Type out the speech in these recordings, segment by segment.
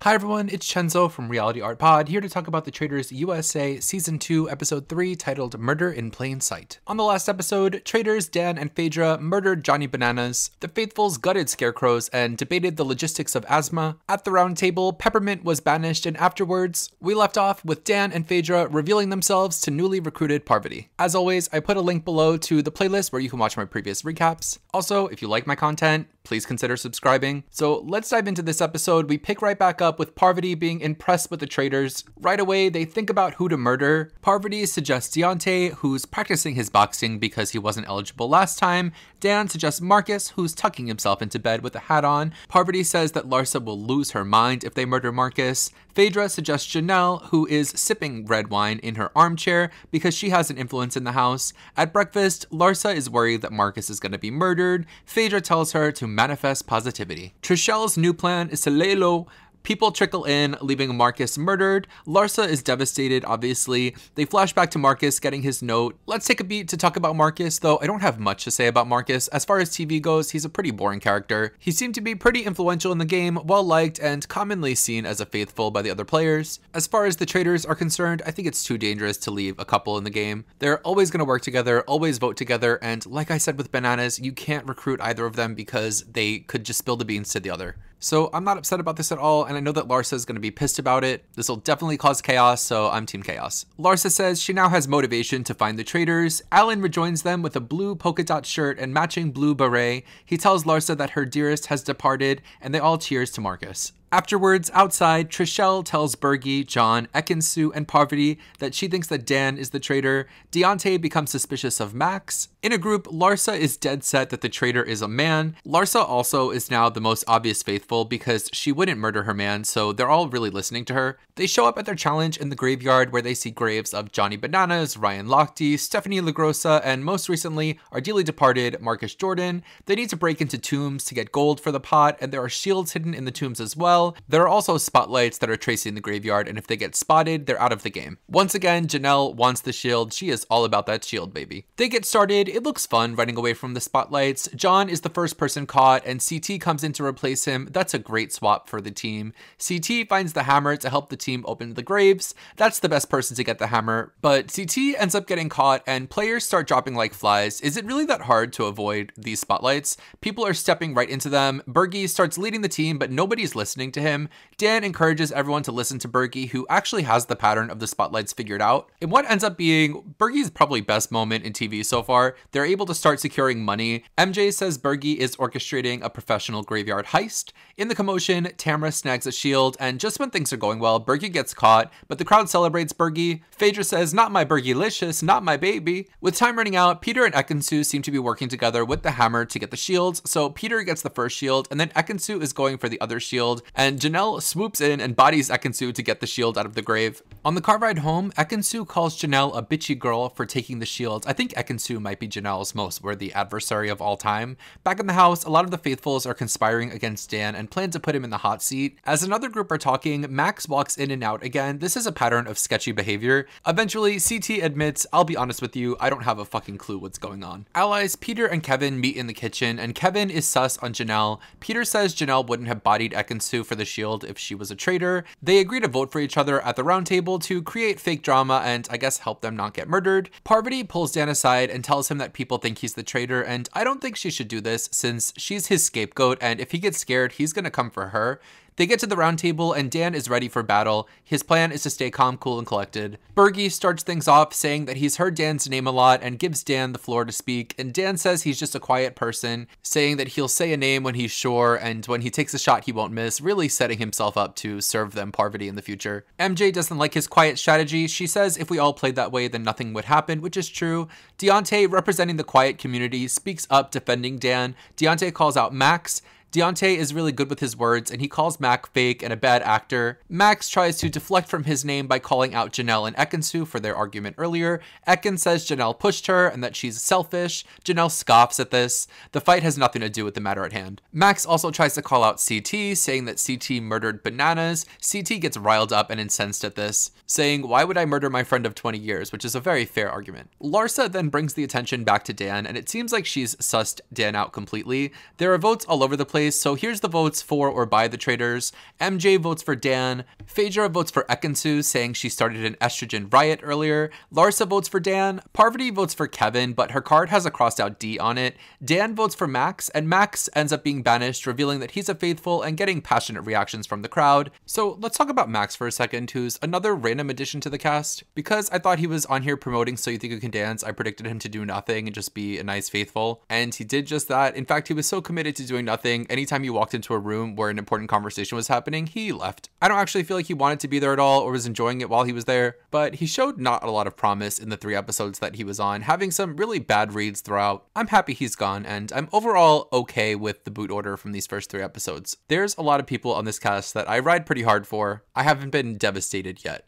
Hi everyone, it's Chenzo from Reality Art Pod, here to talk about the Traitors USA Season 2, Episode 3, titled Murder in Plain Sight. On the last episode, Traitors, Dan, and Phaedra murdered Johnny Bananas, the Faithfuls gutted scarecrows, and debated the logistics of asthma. At the round table, Peppermint was banished, and afterwards, we left off with Dan and Phaedra revealing themselves to newly recruited Parvati. As always, I put a link below to the playlist where you can watch my previous recaps. Also, if you like my content, please consider subscribing. So let's dive into this episode. We pick right back up with Parvati being impressed with the Traitors. Right away, they think about who to murder. Parvati suggests Deontay, who's practicing his boxing because he wasn't eligible last time. Dan suggests Marcus, who's tucking himself into bed with a hat on. Parvati says that Larsa will lose her mind if they murder Marcus. Phaedra suggests Janelle, who is sipping red wine in her armchair because she has an influence in the house. At breakfast, Larsa is worried that Marcus is going to be murdered. Phaedra tells her to manifest positivity. Trishelle's new plan is to lay low. People trickle in, leaving Marcus murdered. Larsa is devastated, obviously. They flash back to Marcus getting his note. Let's take a beat to talk about Marcus, though I don't have much to say about Marcus. As far as TV goes, he's a pretty boring character. He seemed to be pretty influential in the game, well-liked, and commonly seen as a faithful by the other players. As far as the Traitors are concerned, I think it's too dangerous to leave a couple in the game. They're always going to work together, always vote together, and like I said with Bananas, you can't recruit either of them because they could just spill the beans to the other. So I'm not upset about this at all, and I know that Larsa is going to be pissed about it. This will definitely cause chaos, so I'm Team Chaos. Larsa says she now has motivation to find the Traitors. Alan rejoins them with a blue polka dot shirt and matching blue beret. He tells Larsa that her dearest has departed, and they all cheers to Marcus. Afterwards, outside, Trishelle tells Bergie, John, Ekin-su, and Parvati that she thinks that Dan is the traitor. Deontay becomes suspicious of Max. In a group, Larsa is dead set that the traitor is a man. Larsa also is now the most obvious faithful because she wouldn't murder her man, so they're all really listening to her. They show up at their challenge in the graveyard where they see graves of Johnny Bananas, Ryan Lochte, Stephanie LaGrossa, and most recently, our dearly departed Marcus Jordan. They need to break into tombs to get gold for the pot, and there are shields hidden in the tombs as well. There are also spotlights that are tracing the graveyard, and if they get spotted, they're out of the game. Once again, Janelle wants the shield. She is all about that shield, baby. They get started. It looks fun running away from the spotlights. John is the first person caught, and CT comes in to replace him. That's a great swap for the team. CT finds the hammer to help the team open the graves. That's the best person to get the hammer, but CT ends up getting caught, and players start dropping like flies. Is it really that hard to avoid these spotlights? People are stepping right into them. Bergie starts leading the team, but nobody's listening to him. Dan encourages everyone to listen to Bergie, who actually has the pattern of the spotlights figured out. In what ends up being Bergie's probably best moment in TV so far, they're able to start securing money. MJ says Bergie is orchestrating a professional graveyard heist. In the commotion, Tamara snags a shield, and just when things are going well, Bergie gets caught, but the crowd celebrates Bergie. Phaedra says, "Not my Bergie-licious, not my baby." With time running out, Peter and Ekin-su seem to be working together with the hammer to get the shields, so Peter gets the first shield, and then Ekin-su is going for the other shield, and Janelle swoops in and bodies Ekin-su to get the shield out of the grave. On the car ride home, Ekin-su calls Janelle a bitchy girl for taking the shield. I think Ekin-su might be Janelle's most worthy adversary of all time. Back in the house, a lot of the faithfuls are conspiring against Dan and plan to put him in the hot seat. As another group are talking, Max walks in and out again. This is a pattern of sketchy behavior. Eventually, CT admits, "I'll be honest with you, I don't have a fucking clue what's going on." Allies Peter and Kevin meet in the kitchen, and Kevin is sus on Janelle. Peter says Janelle wouldn't have bodied Ekin-su for the shield if she was a traitor. They agree to vote for each other at the round table to create fake drama and I guess help them not get murdered. Parvati pulls Dan aside and tells him that people think he's the traitor, and I don't think she should do this since she's his scapegoat, and if he gets scared, he's gonna come for her. They get to the round table and Dan is ready for battle. His plan is to stay calm, cool, and collected. Bergie starts things off saying that he's heard Dan's name a lot and gives Dan the floor to speak, and Dan says he's just a quiet person, saying that he'll say a name when he's sure, and when he takes a shot he won't miss, really setting himself up to serve them Parvati in the future. MJ doesn't like his quiet strategy. She says if we all played that way then nothing would happen, which is true. Deontay, representing the quiet community, speaks up defending Dan. Deontay calls out Max. Deontay is really good with his words, and he calls Mac fake and a bad actor. Max tries to deflect from his name by calling out Janelle and Ekin-su for their argument earlier. Ekin says Janelle pushed her and that she's selfish. Janelle scoffs at this. The fight has nothing to do with the matter at hand. Max also tries to call out CT, saying that CT murdered Bananas. CT gets riled up and incensed at this, saying, "Why would I murder my friend of 20 years?" which is a very fair argument. Larsa then brings the attention back to Dan, and it seems like she's sussed Dan out completely. There are votes all over the place, place, so here's the votes for or by the traitors. MJ votes for Dan. Phaedra votes for Ekin-su, saying she started an estrogen riot earlier. Larsa votes for Dan. Parvati votes for Kevin, but her card has a crossed out D on it. Dan votes for Max, and Max ends up being banished, revealing that he's a faithful and getting passionate reactions from the crowd. So let's talk about Max for a second, who's another random addition to the cast. Because I thought he was on here promoting So You Think You Can Dance, I predicted him to do nothing and just be a nice faithful. And he did just that. In fact, he was so committed to doing nothing. Anytime he walked into a room where an important conversation was happening, he left. I don't actually feel like he wanted to be there at all or was enjoying it while he was there, but he showed not a lot of promise in the 3 episodes that he was on, having some really bad reads throughout. I'm happy he's gone, and I'm overall okay with the boot order from these first 3 episodes. There's a lot of people on this cast that I ride pretty hard for. I haven't been devastated yet.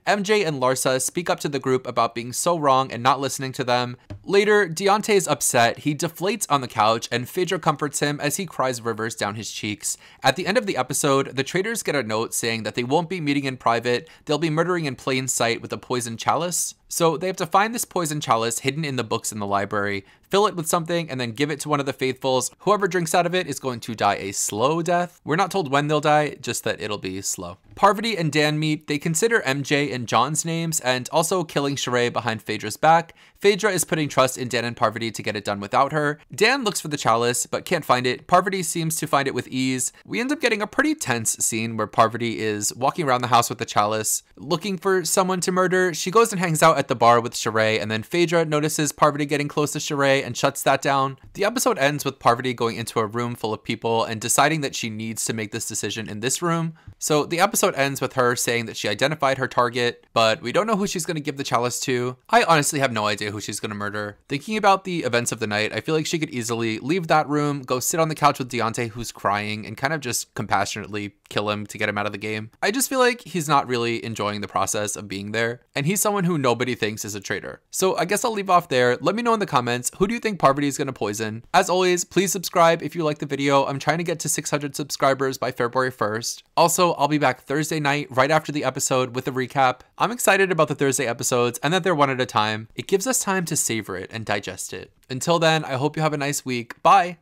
MJ and Larsa speak up to the group about being so wrong and not listening to them. Later, Deontay is upset. He deflates on the couch, and Phaedra comforts him as he cries rivers down his cheeks. At the end of the episode, the traitors get a note saying that they won't be meeting in private. They'll be murdering in plain sight with a poison chalice. So they have to find this poison chalice hidden in the books in the library, fill it with something, and then give it to one of the faithfuls. Whoever drinks out of it is going to die a slow death. We're not told when they'll die, just that it'll be slow. Parvati and Dan meet. They consider MJ and John's names and also killing Sheree behind Phaedra's back. Phaedra is putting trust in Dan and Parvati to get it done without her. Dan looks for the chalice, but can't find it. Parvati seems to find it with ease. We end up getting a pretty tense scene where Parvati is walking around the house with the chalice, looking for someone to murder. She goes and hangs out at the bar with Sheree, and then Phaedra notices Parvati getting close to Sheree and shuts that down. The episode ends with Parvati going into a room full of people and deciding that she needs to make this decision in this room. So the episode ends with her saying that she identified her target, but we don't know who she's going to give the chalice to. I honestly have no idea who she's going to murder. Thinking about the events of the night, I feel like she could easily leave that room, go sit on the couch with Deontay, who's crying, and kind of just compassionately kill him to get him out of the game. I just feel like he's not really enjoying the process of being there, and he's someone who nobody thinks is a traitor. So I guess I'll leave off there. Let me know in the comments, who do you think Parvati is going to poison? As always, please subscribe if you like the video. I'm trying to get to 600 subscribers by February 1st. Also, I'll be back Thursday night right after the episode with a recap. I'm excited about the Thursday episodes and that they're one at a time. It gives us time to savor it and digest it. Until then, I hope you have a nice week. Bye!